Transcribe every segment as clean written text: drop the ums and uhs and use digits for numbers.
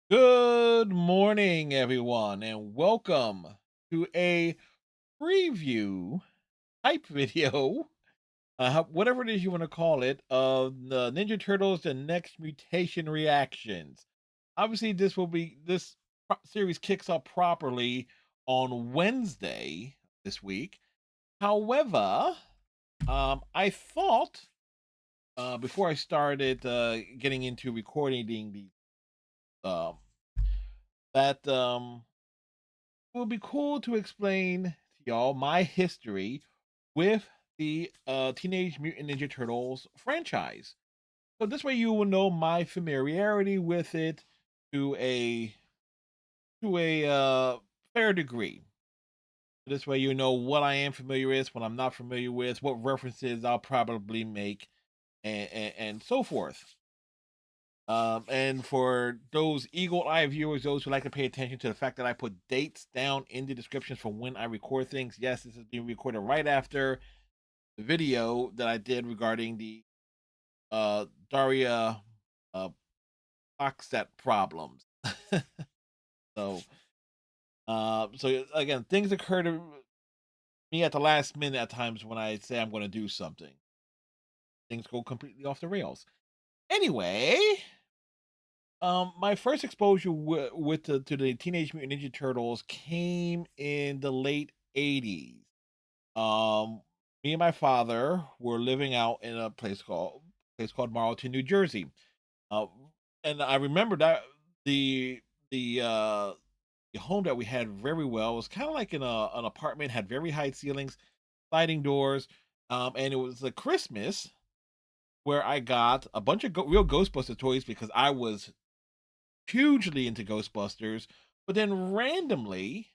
Good morning, everyone, and welcome to a preview type video, whatever it is you want to call it, of the Ninja Turtles: The Next Mutation reactions. Obviously, this series kicks off properly on Wednesday this week. However, I thought before I started getting into recording the um, that it would be cool to explain to y'all my history with the Teenage Mutant Ninja Turtles franchise. So this way you will know my familiarity with it to a fair degree. This way you know what I am familiar with, what I'm not familiar with, what references I'll probably make, and so forth. And for those eagle eye viewers, those who like to pay attention to the fact that I put dates down in the descriptions for when I record things, yes, this is being recorded right after the video that I did regarding the Daria uh, box set problems. So again, things occur to me at the last minute at times when I say I'm going to do something. Things go completely off the rails. Anyway, my first exposure with to the Teenage Mutant Ninja Turtles came in the late '80s. Um, Me and my father were living out in a place called Marlton, New Jersey. Uh, and I remember that the the uh the home that we had very well. It was kind of like in an apartment, had very high ceilings, sliding doors. And it was a Christmas where I got a bunch of real Ghostbuster toys because I was hugely into Ghostbusters, but then randomly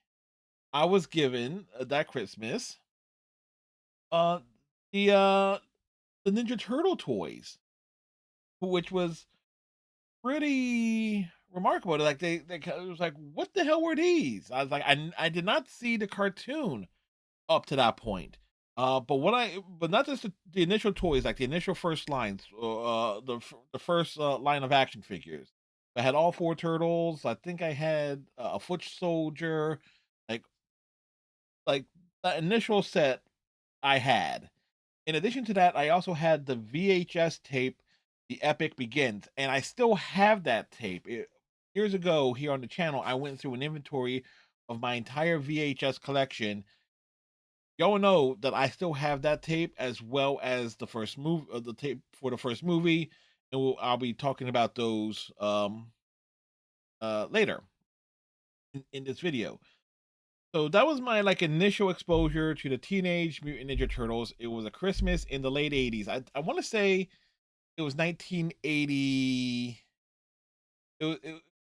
I was given that Christmas uh the uh the Ninja Turtle toys, which was pretty remarkable. Like it was like, what the hell were these? I was like, I did not see the cartoon up to that point. But not just the initial toys, like the initial first lines, the first line of action figures. I had all four turtles. I think I had a foot soldier, like like that initial set I had. In addition to that, I also had the VHS tape, The Epic Begins, and I still have that tape. Years ago, here on the channel, I went through an inventory of my entire VHS collection. Y'all know that I still have that tape as well as the first move, the tape for the first movie, and I'll be talking about those later in this video. So that was my like initial exposure to the Teenage Mutant Ninja Turtles. It was a Christmas in the late '80s. I want to say it was 1980. It was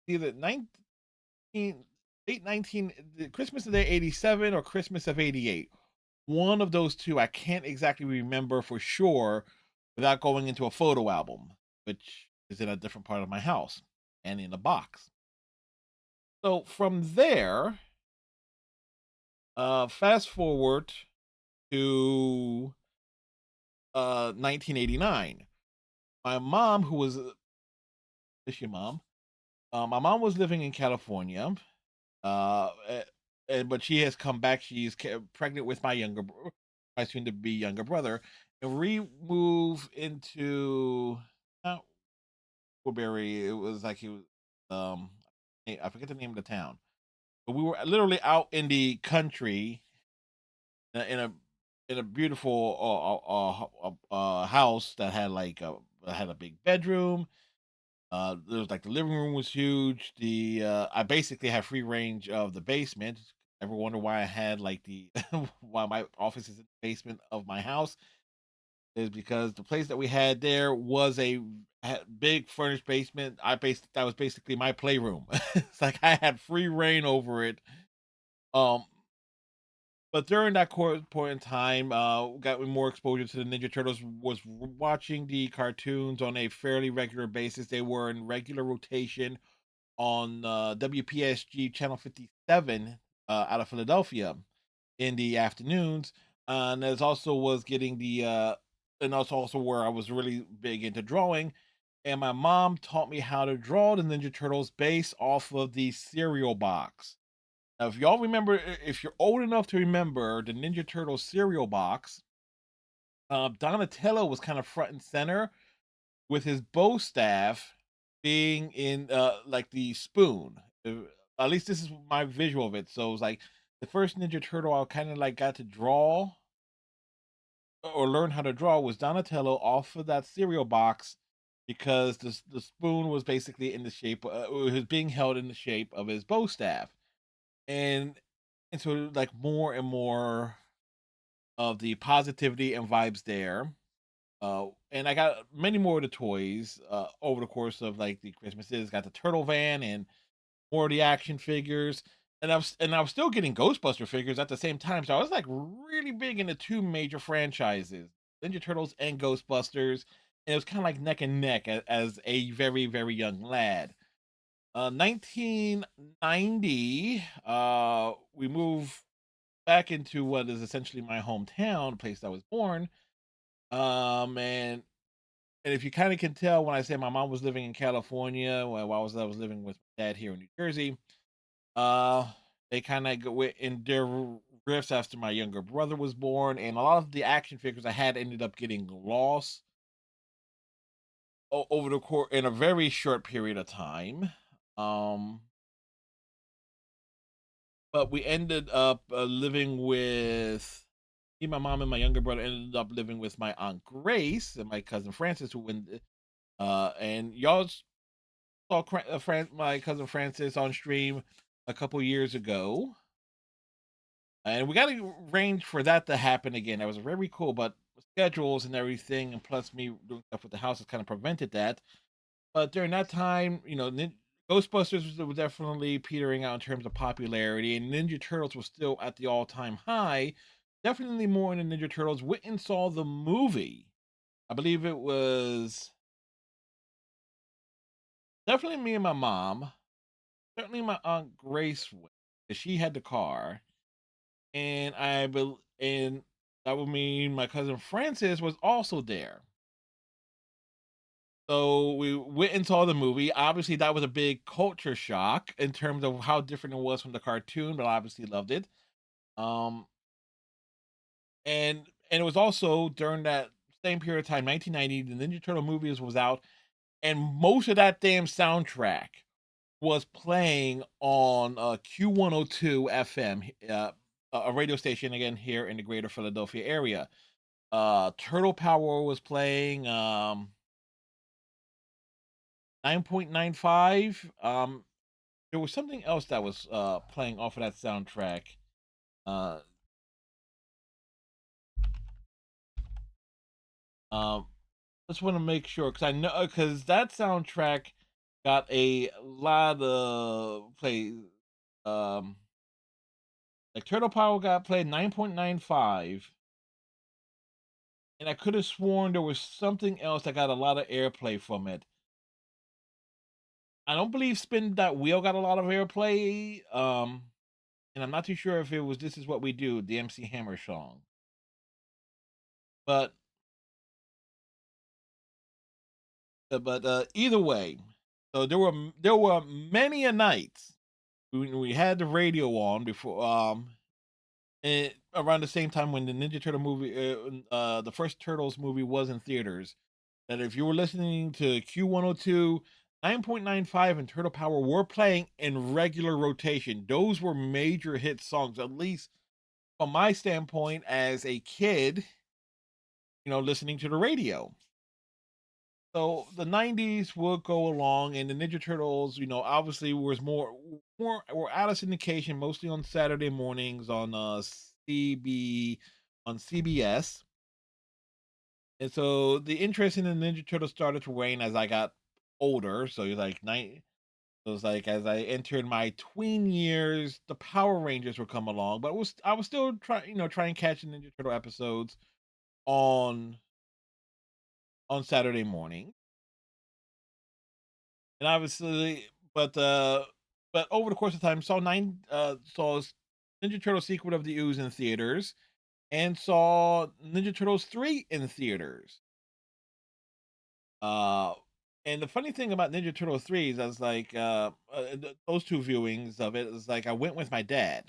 either 19 late 19 the Christmas of the '87 or Christmas of '88. One of those two. I can't exactly remember for sure without going into a photo album, which is in a different part of my house and in a box. So from there, fast forward to 1989. My mom, who was is your mom? My mom was living in California, a- and but she has come back. She's pregnant with my soon to be younger brother, and we move into not Woodbury. It was like he was I forget the name of the town, but we were literally out in the country in a beautiful house that had had a big bedroom. There was like the living room was huge. I basically had free range of the basement. Ever wonder why I had like the why my office is in the basement of my house? Is because the place that we had there was big furnished basement. That was basically my playroom. It's like I had free reign over it. Um, but during that point in time, got me more exposure to the Ninja Turtles. Was watching the cartoons on a fairly regular basis. They were in regular rotation on WPSG channel 57 out of Philadelphia in the afternoons. And there's also was getting the and that's also where I was really big into drawing. and my mom taught me how to draw the Ninja Turtles based off of the cereal box. Now, if y'all remember, if you're old enough to remember the Ninja Turtles cereal box, Donatello was kind of front and center with his bow staff being in like the spoon. At least this is my visual of it. So it was like the first Ninja Turtle I kind of like got to draw or learn how to draw was Donatello off of that cereal box because the spoon was basically in the shape it was being held in the shape of his bow staff. And and so like more and more of the positivity and vibes there. And I got many more of the toys over the course of like the Christmases. Got the turtle van and more of the action figures, and I was still getting Ghostbuster figures at the same time. So I was like really big into two major franchises, Ninja Turtles and Ghostbusters, and it was kind of like neck and neck as a very young lad. 1990, we moved back into what is essentially my hometown, place I was born. And if you kind of can tell when I say my mom was living in California, while I was living with my dad here in New Jersey, uh, they kind of went in their rifts after my younger brother was born, and a lot of the action figures I had ended up getting lost over the course in a very short period of time. Um, but we ended up living with me, my mom, and my younger brother ended up living with my aunt Grace and my cousin Francis, who went and y'all saw my cousin Francis on stream a couple years ago, and we got to arrange for that to happen again. That was very cool, but schedules and everything, and plus me doing stuff with the house has kind of prevented that. But during that time, Ghostbusters was definitely petering out in terms of popularity, and Ninja Turtles was still at the all-time high. Definitely more into Ninja Turtles. Went and saw the movie. I believe it was definitely me and my mom. Certainly my aunt Grace went, 'cause she had the car, and and that would mean my cousin Francis was also there. So we went and saw the movie. Obviously, that was a big culture shock in terms of how different it was from the cartoon, but I obviously loved it. Um, and it was also during that same period of time, 1990, the Ninja Turtle movies was out, and most of that damn soundtrack was playing on Q102 FM, a radio station again here in the greater Philadelphia area. Turtle Power was playing 9.95. There was something else that was playing off of that soundtrack. Uh, um, just want to make sure because I know because that soundtrack got a lot of play. Um, like Turtle Power got played 9.95, and I could have sworn there was something else that got a lot of airplay from it. I don't believe Spin That Wheel got a lot of airplay. And I'm not too sure if it was This Is What We Do, the MC Hammer song. But either way, so there were many a nights when we had the radio on before and around the same time when the Ninja Turtle movie the first Turtles movie was in theaters, that if you were listening to Q102, 9.95 and Turtle Power were playing in regular rotation. Those were major hit songs, at least from my standpoint as a kid, listening to the radio. So the 90s would go along, and the Ninja Turtles, obviously was more were out of syndication mostly on Saturday mornings on CBS. And so the interest in the Ninja Turtles started to wane as I got older. So it was like as I entered my tween years, the Power Rangers would come along, but I was still trying to catch the Ninja Turtle episodes on Saturday morning. And obviously, but over the course of time, saw Ninja Turtle Secret of the Ooze in theaters, and saw Ninja Turtles 3 in theaters. And the funny thing about Ninja Turtle 3 is I was like, those two viewings of it is like I went with my dad.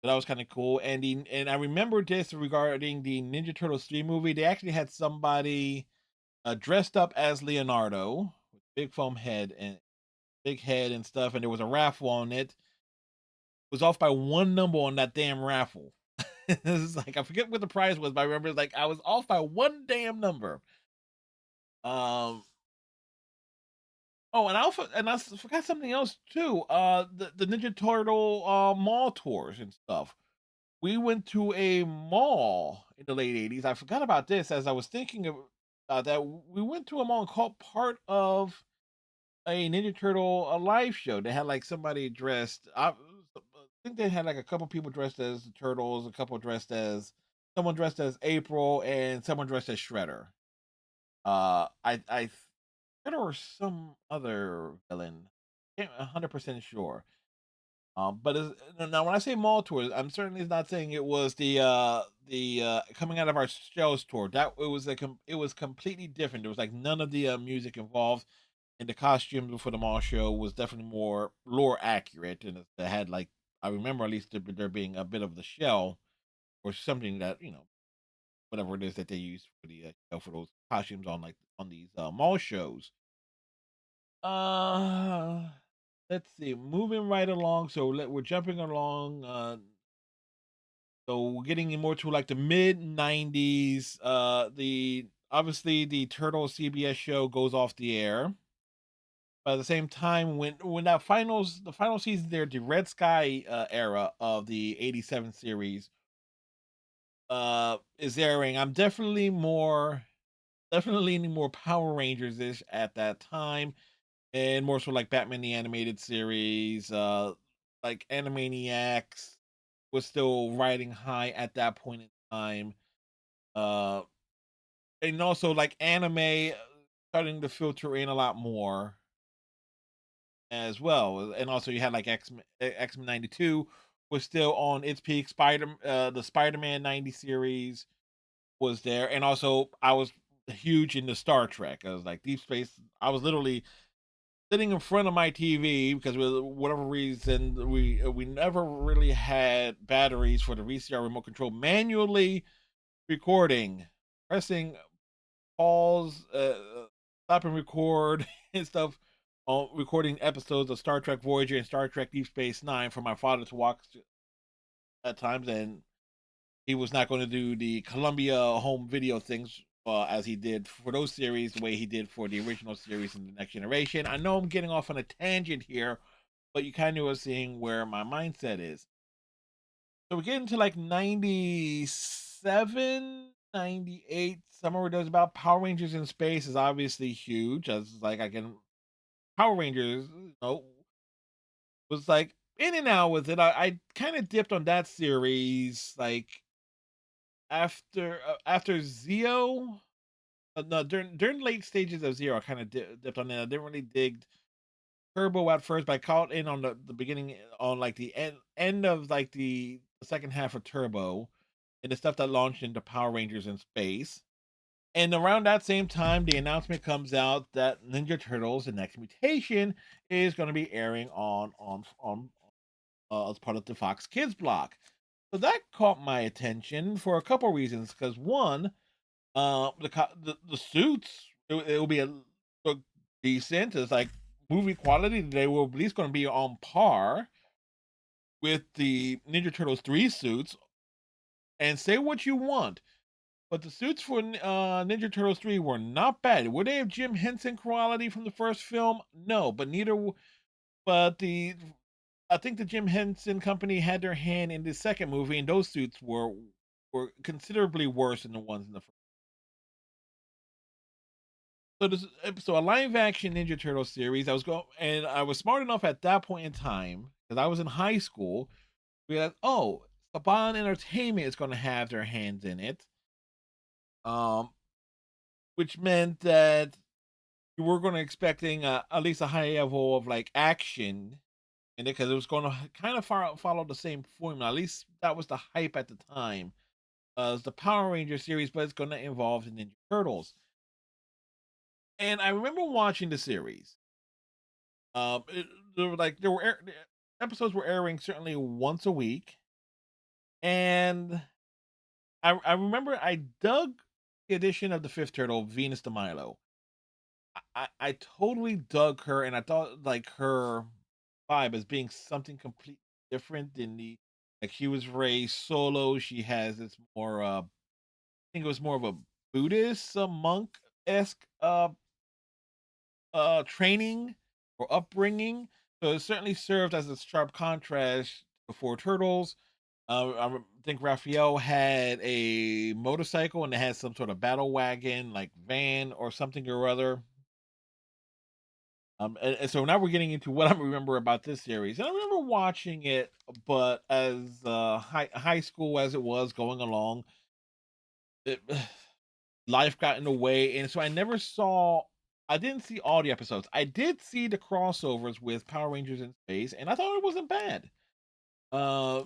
So that was kind of cool. And I remember this regarding the Ninja Turtles 3 movie. They actually had somebody dressed up as Leonardo with big foam head and big head and stuff, and there was a raffle on it. Was off by one number on that damn raffle. It's like I forget what the prize was, but I remember like I was off by one damn number. Um, Oh, and forgot something else too. The Ninja Turtle mall tours and stuff. We went to a mall in the late '80s. I forgot about this as I was thinking of that. We went to a mall called part of a Ninja Turtle a live show. They had like somebody dressed. I think they had like a couple people dressed as the turtles, a couple dressed as someone dressed as April, and someone dressed as Shredder. I there was some other villain. Can't 100% sure. But now when I say mall tours, I'm certainly not saying it was the coming out of our shells tour. That it was completely different. There was like none of the music involved, and the costumes for the mall show was definitely more lore accurate, and it had like I remember at least there being a bit of the shell or something that whatever it is that they use for the for those costumes on like on these mall shows. Uh, let's see. Moving right along. So we're jumping along. So we're getting more to like the mid '90s. The obviously the Turtle CBS show goes off the air. But at the same time, when the final season there, the Red Sky era of the '87 series is airing. I'm definitely leaning more Power Rangers ish at that time and more so like Batman the Animated Series, like Animaniacs was still riding high at that point in time. Uh, and also like anime starting to filter in a lot more as well. And also you had like X Men '92 was still on its peak. The Spider Man '90 series was there, and also I was huge into Star Trek. I was like Deep Space. I was literally sitting in front of my TV because for whatever reason we never really had batteries for the VCR remote control. Manually recording, pressing pause, stop and record and stuff. On recording episodes of Star Trek Voyager and Star Trek Deep Space Nine for my father to watch at times, and he was not going to do the Columbia home video things as he did for those series, the way he did for the original series and the Next Generation. I know I'm getting off on a tangent here, but you kind of are seeing where my mindset is. So we get into like 97, 98, somewhere where there's about Power Rangers in space is obviously huge. As like I can Power Rangers, was like in and out with it. I kind of dipped on that series like after Zeo. No, during late stages of Zero, I kind of dipped on it. I didn't really dig Turbo at first, but I caught in on the beginning, on like the end of like the second half of Turbo, and the stuff that launched into Power Rangers in space. And around that same time, the announcement comes out that Ninja Turtles: The Next Mutation is going to be airing on as part of the Fox Kids block. So that caught my attention for a couple reasons. Because one, the suits it will be look decent. It's like movie quality. They were at least going to be on par with the Ninja Turtles 3 suits. And say what you want, but the suits for Ninja Turtles 3 were not bad. Would they have Jim Henson quality from the first film? No, but but the I think the Jim Henson Company had their hand in the second movie, and those suits were considerably worse than the ones in the first. So a live action Ninja Turtle series. I was smart enough at that point in time because I was in high school. We had Saban Entertainment is going to have their hands in it, um, which meant that you were going to expecting at least a high level of like action in it because it was going to kind of follow the same formula. At least that was the hype at the time. As the Power Ranger series, but it's going to involve the Ninja Turtles. And I remember watching the series. There were like the episodes were airing certainly once a week, and I remember I dug the addition of the fifth turtle, Venus de Milo. I totally dug her, and I thought like her vibe as being something completely different than the like she was raised solo. She has this more I think it was more of a Buddhist monk esque training or upbringing. So it certainly served as a sharp contrast to Four Turtles. Think Raphael had a motorcycle and it had some sort of battle wagon, like van or something or other. And so now we're getting into what I remember about this series. And I remember watching it, but as high school as it was going along, it, life got in the way, and so I never saw. I didn't see all the episodes. I did see the crossovers with Power Rangers in Space, and I thought it wasn't bad. Uh,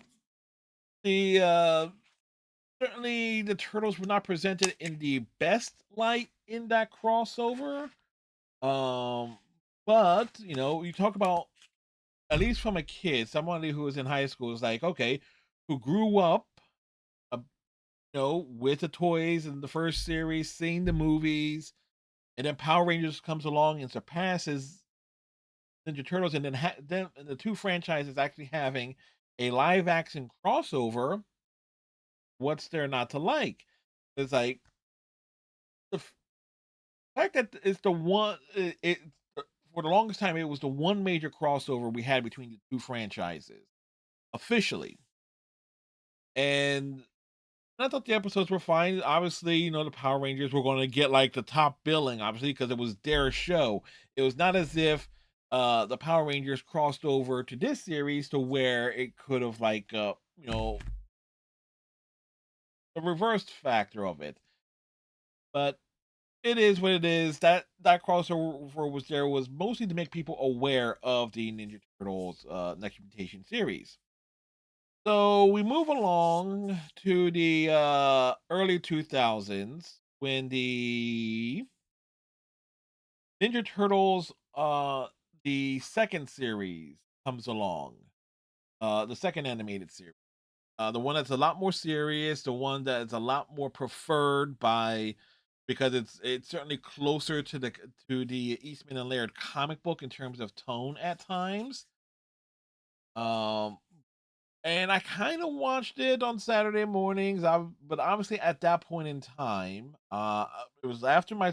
the Certainly the turtles were not presented in the best light in that crossover. Um, but you talk about at least from a kid, somebody who was in high school is like, okay, who grew up, uh, with the toys in the first series, seeing the movies, and then Power Rangers comes along and surpasses Ninja Turtles, and then the two franchises actually having a live action crossover. What's there not to like? It's like the fact that it's the one. For the longest time, it was the one major crossover we had between the two franchises officially, and I thought the episodes were fine. Obviously, the Power Rangers were going to get like the top billing, obviously, because it was their show. It was not as if the Power Rangers crossed over to this series to where it could have like the reversed factor of it. But it is what it is. That crossover was there was mostly to make people aware of the Ninja Turtles Next Mutation series. So we move along to the early 2000s when the Ninja Turtles the second series comes along. The second animated series. The one that's a lot more serious, the one that's a lot more preferred by because it's certainly closer to the Eastman and Laird comic book in terms of tone at times. Um And I kind of watched it on Saturday mornings. But obviously at that point in time, it was after my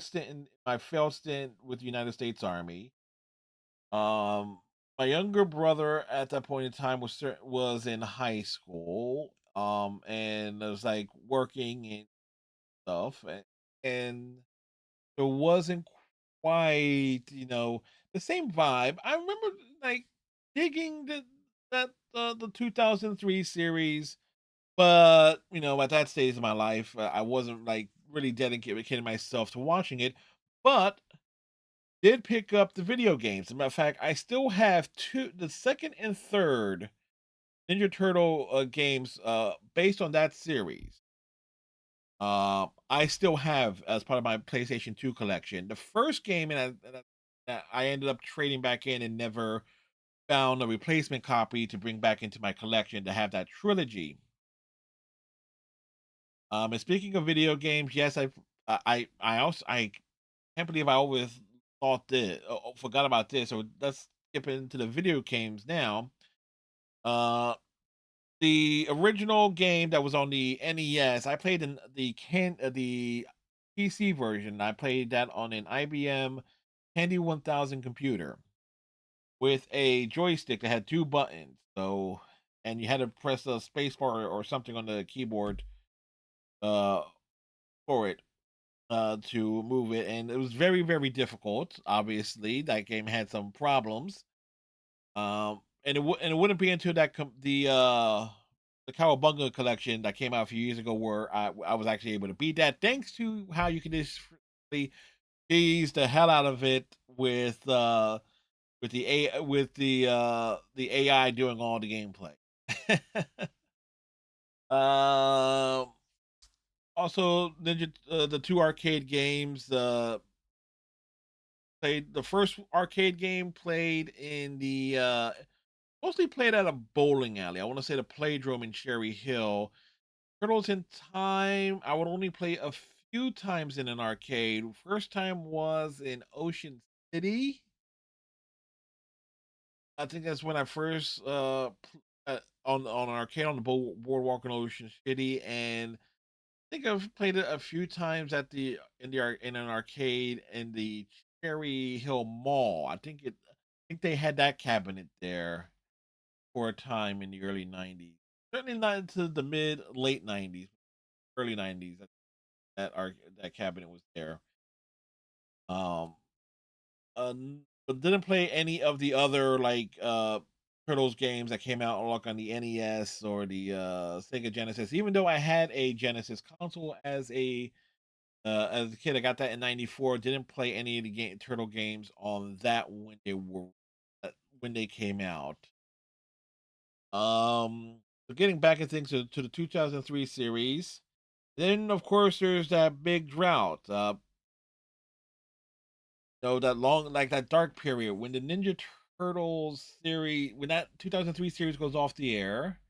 failed stint with the United States Army. My younger brother at that point in time was in high school. And I was like working and stuff, and there wasn't quite, the same vibe. I remember like digging the 2003 series, but at that stage of my life, I wasn't like really dedicating myself to watching it, but did pick up the video games. As a matter of fact, I still have the second and third Ninja Turtle games based on that series. I still have as part of my PlayStation 2 collection. The first game, and I ended up trading back in and never found a replacement copy to bring back into my collection to have that trilogy. And speaking of video games, yes, I can't believe I always forgot about this. So let's skip into the video games now. Uh, the original game that was on the NES, I played in the PC version. I played that on an IBM Handy 1000 computer with a joystick that had two buttons. So, and you had to press a space bar or something on the keyboard uh for it to move it, and it was very very difficult. Obviously, that game had some problems. And it wouldn't be until the Cowabunga collection that came out a few years ago where I was actually able to beat that, thanks to how you can just really tease the hell out of it with the AI doing all the gameplay. um Also, the two arcade games, Played the first arcade game. Played in the mostly played at a bowling alley. I want to say the Playdrome in Cherry Hill. Turtles in Time. I would only play a few times in an arcade. First time was in Ocean City. I think that's when I first on an arcade on the boardwalk in Ocean City, and I think I've played it a few times at the in an arcade in the Cherry Hill Mall. I think they had that cabinet there for a time in the early '90s. Certainly not into the mid late '90s, early '90s. That cabinet was there. Um, but didn't play any of the other like Turtles games that came out like on the NES or the Sega Genesis. Even though I had a Genesis console as a kid, I got that in '94. Didn't play any of the Turtle games on that uh, when they came out. So getting back in things to the 2003 series. Then of course there's that big drought. That long, like that dark period when the Ninja Turtles series, when that 2003 series goes off the air.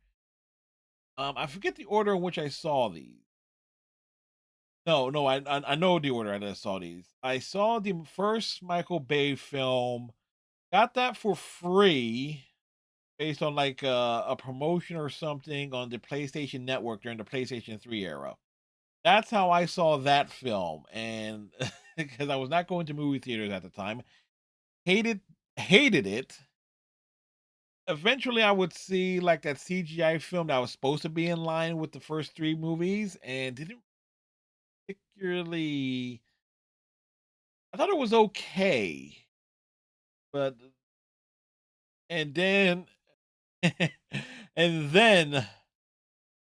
I forget the order in which I saw these. No, no, I know the order I saw these. I saw the first Michael Bay film. Got that for free based on like a promotion or something on the PlayStation Network during the PlayStation 3 era. That's how I saw that film, and because I was not going to movie theaters at the time, hated hated it. Eventually I would see like that CGI film that was supposed to be in line with the first three movies and didn't particularly. I thought it was okay, but and then and then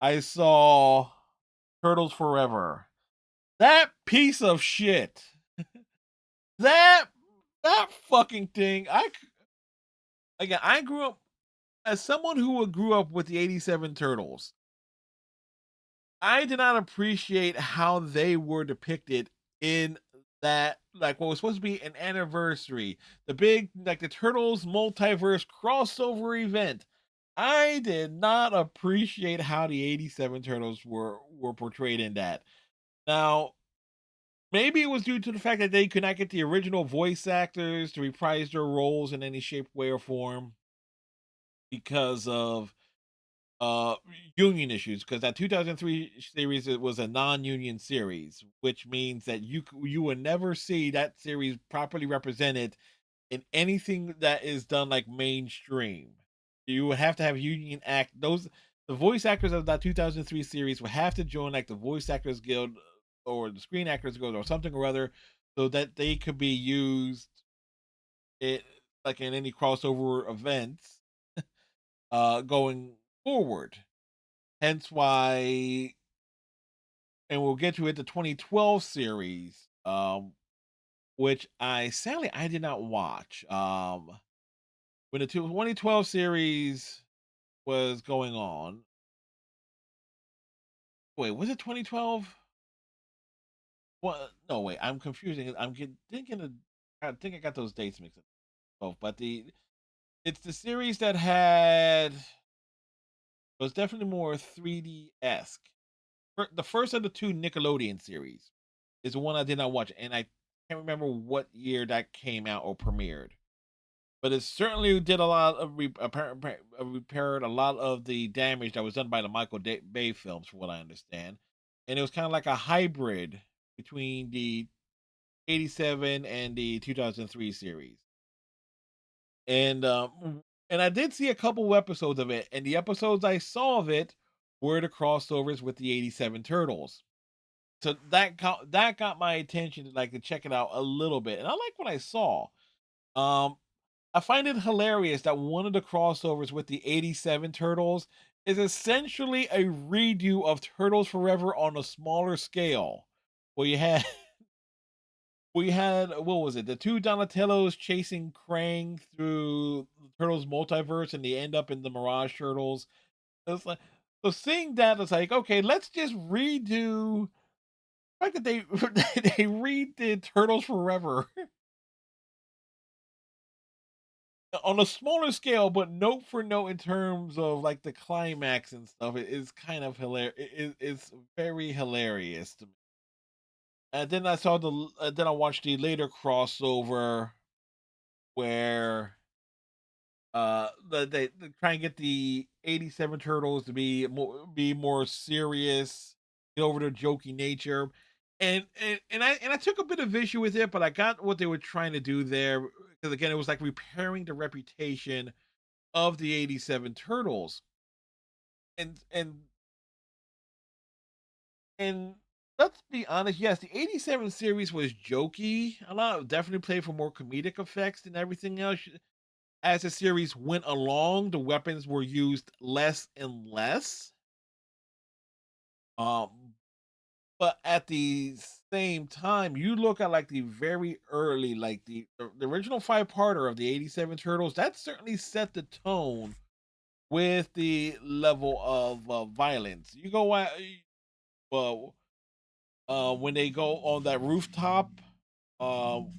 I saw Turtles Forever. That piece of shit. That that fucking thing. I grew up as someone who grew up with the '87 Turtles. I did not appreciate how they were depicted in that, like what was supposed to be an anniversary, the big like the Turtles multiverse crossover event. I did not appreciate how the '87 Turtles were portrayed in that. Now, maybe it was due to the fact that they could not get the original voice actors to reprise their roles in any shape, way, or form because of uh union issues, because that 2003 series, it was a non-union series, which means that you will never see that series properly represented in anything that is done like mainstream. You would have to have union act those the voice actors of that 2003 series would have to join like the voice actors guild or the screen actors guild or something or other, so that they could be used it like in any crossover events going forward. Hence why, and we'll get to it, the 2012 series, which I did not watch. When the 2012 series was going on, wait, was it 2012? Well, no, wait, I'm confusing. Thinking of, I think I got those dates mixed up. Both, but it's the series that had was definitely more 3D esque. The first of the two Nickelodeon series is the one I did not watch, and I can't remember what year that came out or premiered. But it certainly did a lot of repaired a lot of the damage that was done by the Bay films, from what I understand. And it was kind of like a hybrid between the '87 and the 2003 series. And I did see a couple episodes of it, and the episodes I saw of it were the crossovers with the '87 Turtles. So that got my attention to like to check it out a little bit, and I like what I saw. Um, I find it hilarious that one of the crossovers with the '87 Turtles is essentially a redo of Turtles Forever on a smaller scale, where you had we had what was it? The two Donatellos chasing Krang through the Turtles multiverse, and they end up in the Mirage Turtles. It's like so seeing that, it's like okay, let's just redo fact that they they redid Turtles Forever on a smaller scale, but note for note in terms of like the climax and stuff, it is kind of hilarious. It's very hilarious to me. And then then I watched the later crossover where they try and get the 87 turtles to be more serious, get over their jokey nature. And I took a bit of issue with it, but I got what they were trying to do there, because again it was like repairing the reputation of the 87 turtles. And and and let's be honest, yes, the 87 series was jokey. A lot definitely played for more comedic effects than everything else. As the series went along, the weapons were used less and less. Um, but at the same time, you look at like the very early, like the original five-parter of the 87 Turtles, that certainly set the tone with the level of violence. You go out, when they go on that rooftop, um,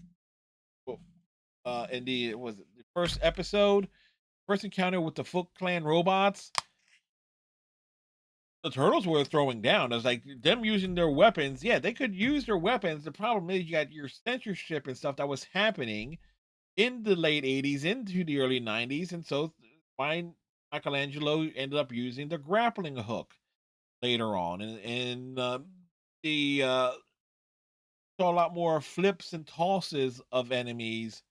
in the was it the first episode, first encounter with the Foot Clan robots, the turtles were throwing down. It's like them using their weapons. Yeah, they could use their weapons. The problem is you got your censorship and stuff that was happening in the late 80s into the early 90s. And so why Michelangelo ended up using the grappling hook later on. And the saw a lot more flips and tosses of enemies,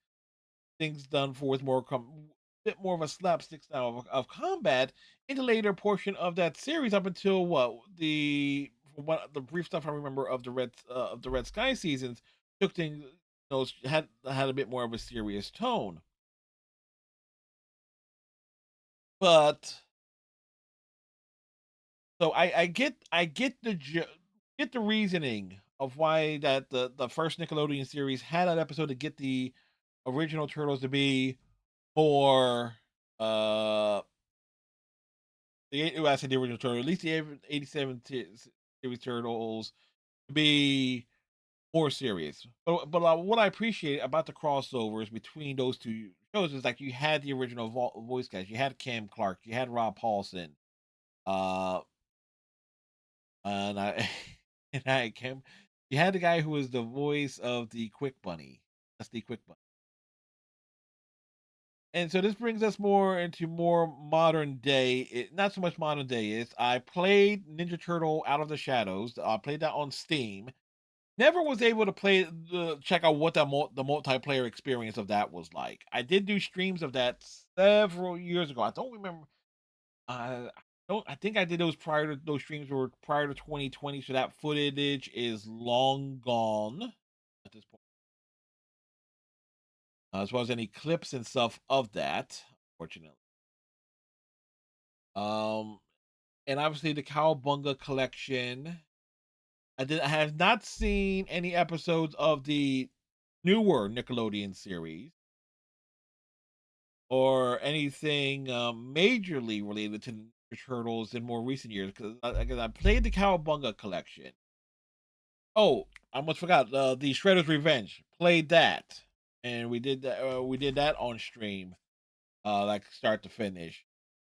things done for with bit more of a slapstick style of combat in the later portion of that series, up until the brief stuff I remember of the Red Sky seasons, took things, those had a bit more of a serious tone. But so get the reasoning of why that the first Nickelodeon series had that episode to get the original turtles to be more uh I said the original turtle, at least the 87 series turtles, to be more serious. But what I appreciate about the crossovers between those two shows is like you had the original voice cast, you had Cam Clark, you had Rob Paulson, uh, and I and I came, you had the guy who was the voice of the Quick Bunny. That's the Quick Bunny. And so this brings us more into more modern day. Not so much modern day. Is I played Ninja Turtle Out of the Shadows. I played that on Steam. Never was able to check out what the multiplayer experience of that was like. I did do streams of that several years ago. I don't remember. I don't. I think I did those prior to those streams were prior to 2020. So that footage is long gone at this point, as well as any clips and stuff of that. Unfortunately. Um, and obviously the Cowabunga collection. I have not seen any episodes of the newer Nickelodeon series or anything majorly related to the Turtles in more recent years, because I played the Cowabunga collection. Oh, I almost forgot the Shredder's Revenge. Played that, and we did that. We did that on stream, like start to finish.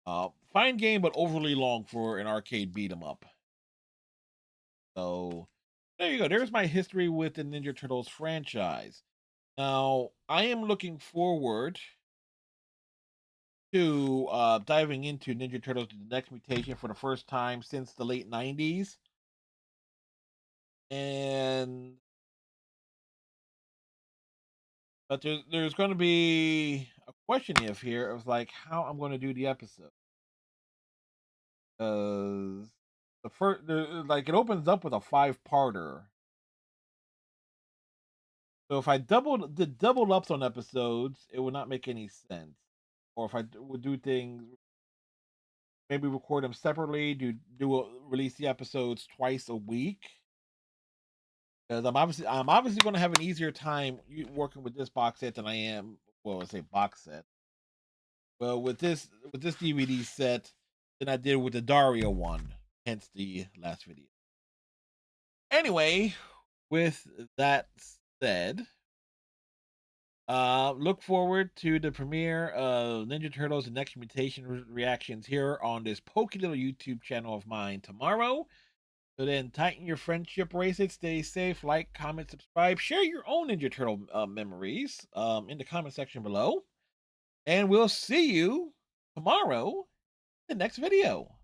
Fine game, but overly long for an arcade beat 'em up. So there you go. There's my history with the Ninja Turtles franchise. Now, I am looking forward to diving into Ninja Turtles: The Next Mutation for the first time since the late '90s, and but there's going to be a question if here of like how I'm going to do the episode, because like it opens up with a five-parter. So if I did double ups on episodes, it would not make any sense. Or if would do things, maybe record them separately, release the episodes twice a week. Because I'm obviously going to have an easier time working with this box set than I am. Well, I say box set. Well, with this DVD set than I did with the Dario one. Hence the last video. Anyway, with that said, Look forward to the premiere of Ninja Turtles: The Next Mutation reactions here on this pokey little YouTube channel of mine tomorrow. So then, tighten your friendship bracelets. Stay safe. Like, comment, subscribe. Share your own Ninja Turtle memories in the comment section below. And we'll see you tomorrow in the next video.